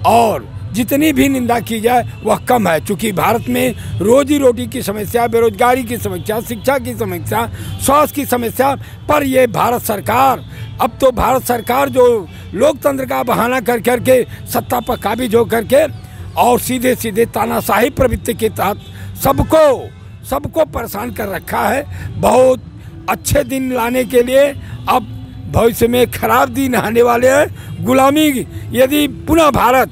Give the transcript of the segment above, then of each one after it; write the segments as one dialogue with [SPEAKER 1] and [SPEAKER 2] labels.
[SPEAKER 1] और जितनी भी निंदा की जाए वह कम है, क्योंकि भारत में रोजी रोटी की समस्या, बेरोजगारी की समस्या, शिक्षा की समस्या, स्वास्थ्य की समस्या पर ये भारत सरकार, अब तो भारत सरकार जो लोकतंत्र का बहाना कर करके सत्ता पर काबिज हो करके और सीधे सीधे तानाशाही प्रवृत्ति के तहत सबको परेशान कर रखा है। बहुत अच्छे दिन लाने के लिए अब भविष्य में खराब दिन आने वाले हैं। गुलामी यदि पुनः भारत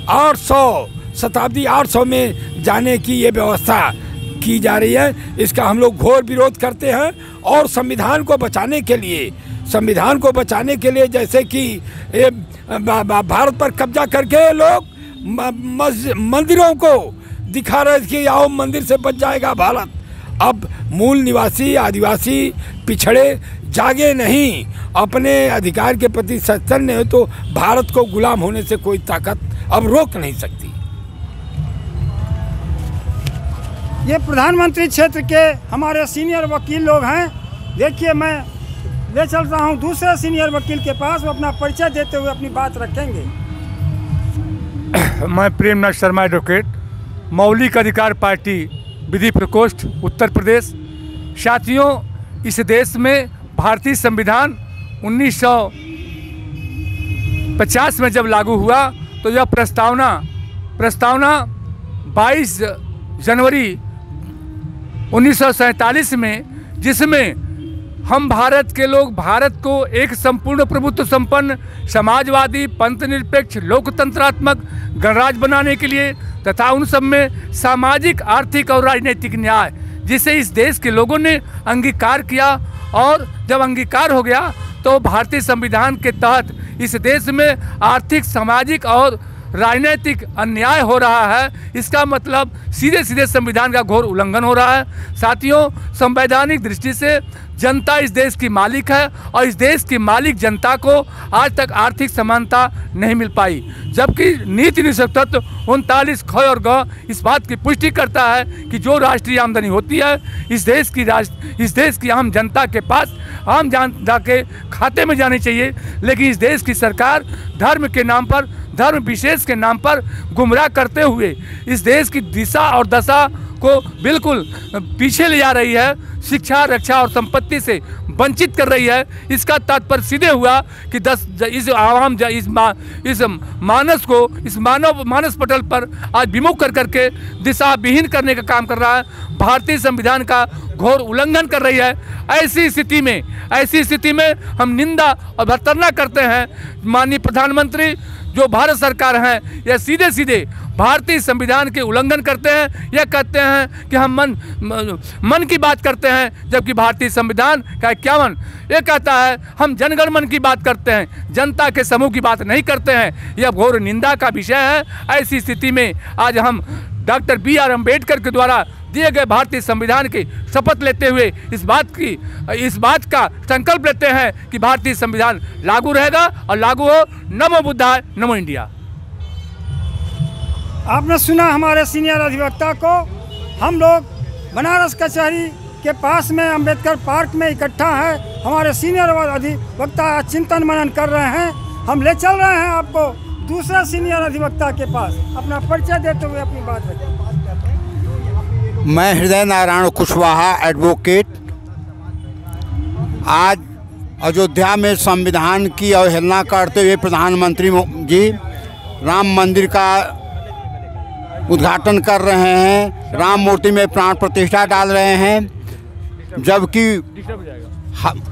[SPEAKER 1] 800 शताब्दी 800 में जाने की ये व्यवस्था की जा रही है, इसका हम लोग घोर विरोध करते हैं। और संविधान को बचाने के लिए जैसे कि भारत पर कब्जा करके लोग मंदिरों को दिखा रहे कि आओ मंदिर से बच जाएगा भारत। अब मूल निवासी आदिवासी पिछड़े जागे नहीं, अपने अधिकार के प्रति सचेतन नहीं तो भारत को गुलाम होने से कोई ताकत अब रोक नहीं सकती।
[SPEAKER 2] ये प्रधानमंत्री क्षेत्र के हमारे सीनियर वकील लोग हैं। देखिए, मैं ले चल रहा हूँ दूसरे सीनियर वकील के पास, वो अपना परिचय देते हुए अपनी बात रखेंगे।
[SPEAKER 3] मैं प्रेमनाथ शर्मा एडवोकेट, मौलिक अधिकार पार्टी, विधि प्रकोष्ठ, उत्तर प्रदेश। साथियों, इस देश में भारतीय संविधान 1950 में जब लागू हुआ तो यह प्रस्तावना 22 जनवरी 1947 में, जिसमें हम भारत के लोग भारत को एक संपूर्ण प्रभुत्व संपन्न समाजवादी पंथनिरपेक्ष लोकतंत्रात्मक गणराज्य बनाने के लिए तथा उन सब में सामाजिक, आर्थिक और राजनीतिक न्याय, जिसे इस देश के लोगों ने अंगीकार किया। और जब अंगीकार हो गया तो भारतीय संविधान के तहत इस देश में आर्थिक, सामाजिक और राजनीतिक अन्याय हो रहा है। इसका मतलब सीधे सीधे संविधान का घोर उल्लंघन हो रहा है। साथियों, संवैधानिक दृष्टि से जनता इस देश की मालिक है और इस देश की मालिक जनता को आज तक आर्थिक समानता नहीं मिल पाई, जबकि नीति निषेध तत्व 39 ख और ग इस बात की पुष्टि करता है कि जो राष्ट्रीय आमदनी होती है इस देश की आम जनता के पास आम जनता के खाते में जानी चाहिए। लेकिन इस देश की सरकार धर्म के नाम पर, धर्म विशेष के नाम पर गुमराह करते हुए इस देश की दिशा और दशा को बिल्कुल पीछे ले जा रही है, शिक्षा, रक्षा और संपत्ति से वंचित कर रही है। इसका तात्पर्य सीधे हुआ कि इस मानस को, इस मानस पटल पर आज विमुख कर करके दिशा विहीन करने का काम कर रहा है, भारतीय संविधान का घोर उल्लंघन कर रही है। ऐसी स्थिति में हम निंदा और भर्त्सना करते हैं माननीय प्रधानमंत्री जो भारत सरकार हैं, यह सीधे सीधे भारतीय संविधान के उल्लंघन करते हैं। यह कहते हैं कि हम मन की बात करते हैं, जबकि भारतीय संविधान का 51 ये कहता है हम जनगण मन की बात करते हैं, जनता के समूह की बात नहीं करते हैं। यह घोर निंदा का विषय है। ऐसी स्थिति में आज हम डॉक्टर B.R. अम्बेडकर के द्वारा दिए गए भारतीय संविधान की शपथ लेते हुए इस बात का संकल्प लेते हैं कि भारतीय संविधान लागू रहेगा और लागू हो। नमो बुद्धाय, नमो इंडिया।
[SPEAKER 2] आपने सुना हमारे सीनियर अधिवक्ता को। हम लोग बनारस कचहरी के पास में अम्बेडकर पार्क में इकट्ठा है। हमारे सीनियर अधिवक्ता चिंतन मनन कर रहे हैं। हम ले चल रहे हैं आपको दूसरा सीनियर अधिवक्ता के पास, अपना परिचय देते हुए अपनी बात रखें।
[SPEAKER 4] मैं हृदय नारायण कुशवाहा एडवोकेट। आज अयोध्या में संविधान की अवहेलना करते हुए प्रधानमंत्री जी राम मंदिर का उद्घाटन कर रहे हैं, राम मूर्ति में प्राण प्रतिष्ठा डाल रहे हैं, जबकि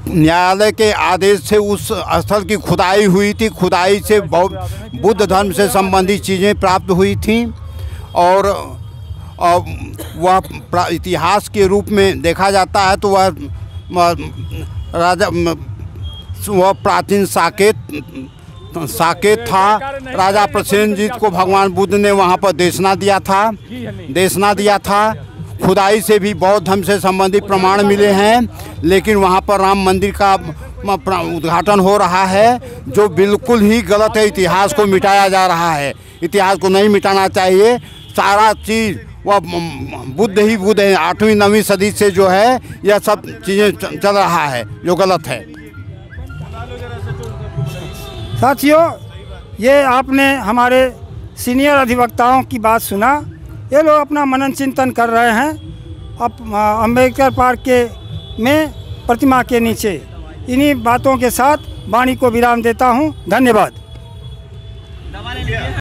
[SPEAKER 4] न्यायालय के आदेश से उस स्थल की खुदाई हुई थी। खुदाई से बुद्ध धर्म से संबंधित चीज़ें प्राप्त हुई थीं और वह इतिहास के रूप में देखा जाता है तो वह प्राचीन साकेत था। राजा प्रसेनजीत को भगवान बुद्ध ने वहाँ पर देशना दिया था। खुदाई से भी बौद्ध धर्म से संबंधित प्रमाण मिले हैं, लेकिन वहाँ पर राम मंदिर का उद्घाटन हो रहा है जो बिल्कुल ही गलत है। इतिहास को मिटाया जा रहा है, इतिहास को नहीं मिटाना चाहिए। सारा चीज़ वह बुद्ध ही बुद्ध है। 8वीं 9वीं सदी से जो है यह सब चीज़ें चल रहा है जो गलत है।
[SPEAKER 2] साथियों, ये आपने हमारे सीनियर अधिवक्ताओं की बात सुना। ये लोग अपना मनन चिंतन कर रहे हैं अब अम्बेडकर पार्क के में प्रतिमा के नीचे। इन्हीं बातों के साथ वाणी को विराम देता हूँ। धन्यवाद।